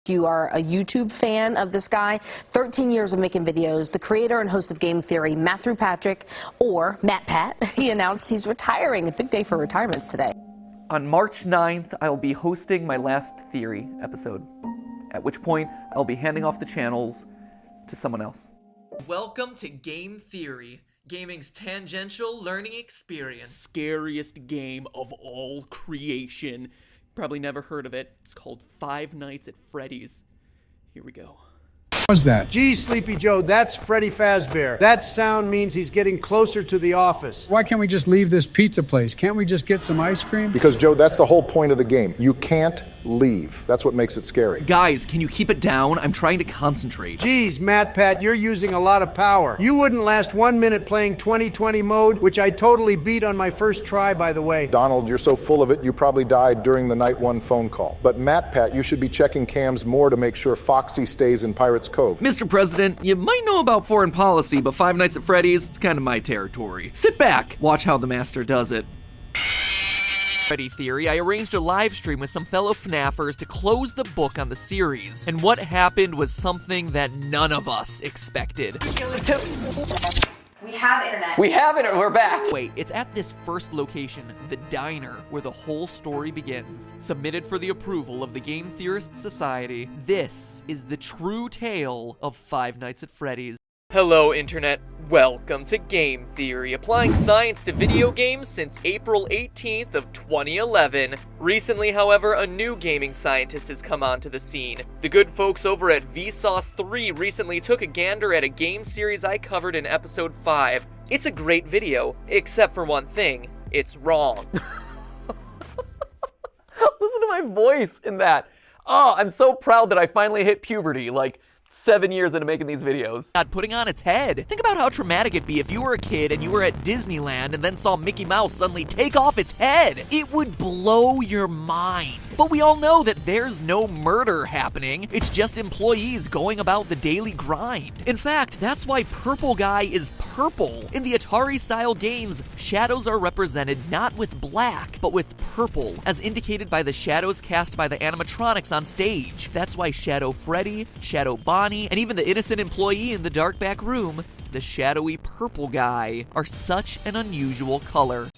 You are a YouTube fan of this guy, 13 years of making videos, the creator and host of Game Theory, MatPat, or MatPat. He announced he's retiring. A big day for retirements today. On March 9th, I will be hosting my last Theory episode, at which point I'll be handing off the channels to someone else. Welcome to Game Theory, gaming's tangential learning experience. Scariest game of all creation. Probably never heard of it. It's called Five Nights at Freddy's. Here we go. What was that? Gee, Sleepy Joe, that's Freddy Fazbear. That sound means he's getting closer to the office. Why can't we just leave this pizza place? Can't we just get some ice cream? Because, Joe, that's the whole point of the game. You can't leave. That's what makes it scary. Guys, can you keep it down? I'm trying to concentrate. Geez, MatPat, you're using a lot of power. You wouldn't last 1 minute playing 2020 mode, which I totally beat on my first try, by the way. Donald, you're so full of it, you probably died during the night one phone call. But MatPat, you should be checking cams more to make sure Foxy stays in Pirates Cove. Mr. President, you might know about foreign policy, but Five Nights at Freddy's, it's kind of my territory. Sit back, watch how the master does it. Freddy Theory, I arranged a live stream with some fellow FNAFers to close the book on the series. And what happened was something that none of us expected. We have internet. We have it, we're back. Wait, it's at this first location, the diner, where the whole story begins. Submitted for the approval of the Game Theorist Society, this is the true tale of Five Nights at Freddy's. Hello, Internet. Welcome to Game Theory, applying science to video games since April 18th of 2011. Recently, however, a new gaming scientist has come onto the scene. The good folks over at Vsauce 3 recently took a gander at a game series I covered in episode 5. It's a great video, except for one thing. It's wrong. Listen to my voice in that. Oh, I'm so proud that I finally hit puberty, like 7 years into making these videos. God, putting on its head. Think about how traumatic it'd be if you were a kid and you were at Disneyland and then saw Mickey Mouse suddenly take off its head. It would blow your mind. But we all know that there's no murder happening. It's just employees going about the daily grind. In fact, that's why Purple Guy is purple. In the Atari-style games, shadows are represented not with black, but with purple, as indicated by the shadows cast by the animatronics on stage. That's why Shadow Freddy, Shadow Bonnie, and even the innocent employee in the dark back room, the shadowy purple guy, are such an unusual color.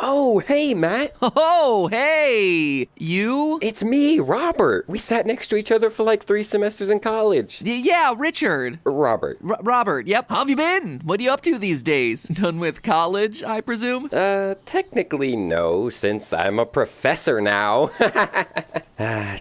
Oh, hey, Matt. Oh, hey! You? It's me, Robert. We sat next to each other for like 3 semesters in college. Yeah, Richard. Robert. Robert, yep. How have you been? What are you up to these days? Done with college, I presume? Technically no, since I'm a professor now.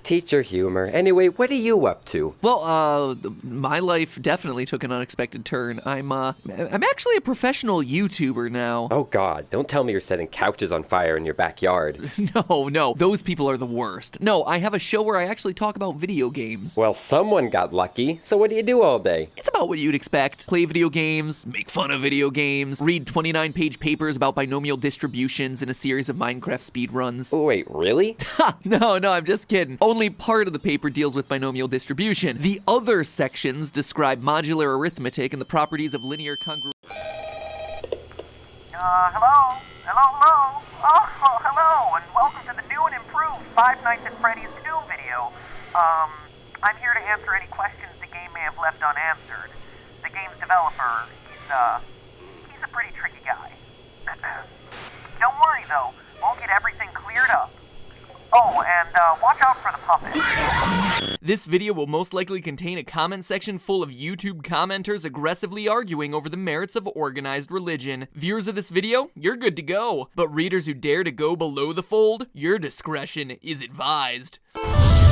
Teacher humor. Anyway, what are you up to? Well, my life definitely took an unexpected turn. I'm actually a professional YouTuber now. Oh God, don't tell me you're setting couches on fire in your backyard. No, those people are the worst. No, I have a show where I actually talk about video games. Well, someone got lucky. So what do you do all day? It's about what you'd expect. Play video games, make fun of video games, read 29-page papers about binomial distributions in a series of Minecraft speedruns. Oh, wait, really? Ha! No, I'm just kidding. Only part of the paper deals with binomial distribution. The other sections describe modular arithmetic and the properties of linear congruence. Hello? Oh, hello, and welcome to the new and improved Five Nights at Freddy's 2 video. I'm here to answer any questions the game may have left unanswered. The game's developer, he's a pretty tricky guy. Don't worry, though, we'll get everything cleared up. Oh, and watch out for the puppet. This video will most likely contain a comment section full of YouTube commenters aggressively arguing over the merits of organized religion. Viewers of this video, you're good to go. But readers who dare to go below the fold, your discretion is advised.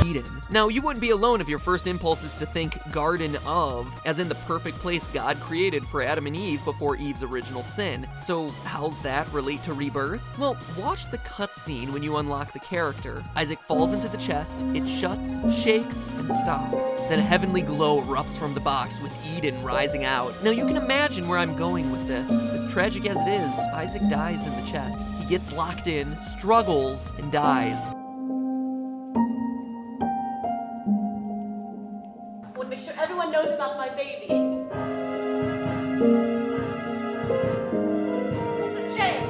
Eden. Now, you wouldn't be alone if your first impulse is to think Garden of, as in the perfect place God created for Adam and Eve before Eve's original sin. So how's that relate to rebirth? Well, watch the cutscene when you unlock the character. Isaac falls into the chest, it shuts, shakes, and stops. Then a heavenly glow erupts from the box with Eden rising out. Now you can imagine where I'm going with this. As tragic as it is, Isaac dies in the chest. He gets locked in, struggles, and dies. I want to make sure everyone knows about my baby. Mrs. J,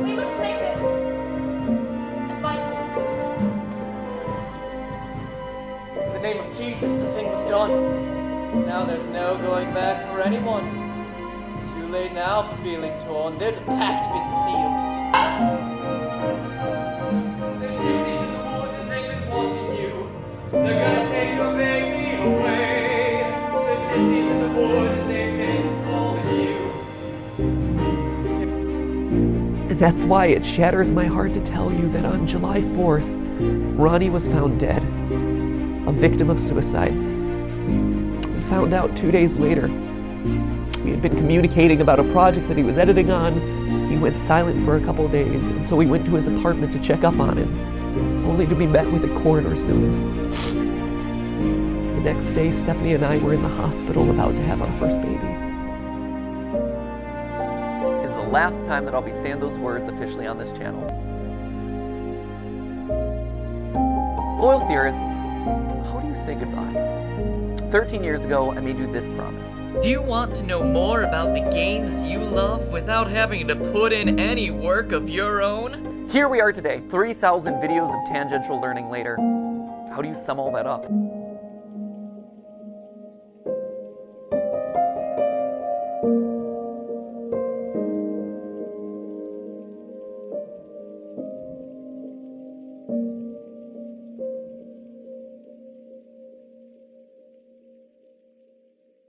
we must make this a binding agreement. Jesus, the thing was done. Now there's no going back for anyone. It's too late now for feeling torn. There's a pact been sealed. There's gypsies in the wood and they've been watching you. They're gonna take your baby away. There's gypsies in the wood and they've been calling you. That's why it shatters my heart to tell you that on July 4th, Ronnie was found dead, a victim of suicide. We found out 2 days later. We had been communicating about a project that he was editing on. He went silent for a couple days, and so we went to his apartment to check up on him, only to be met with a coroner's notice. The next day, Stephanie and I were in the hospital about to have our first baby. Is the last time that I'll be saying those words officially on this channel. Loyal theorists, how do you say goodbye? 13 years ago, I made you this promise. Do you want to know more about the games you love without having to put in any work of your own? Here we are today, 3,000 videos of tangential learning later. How do you sum all that up?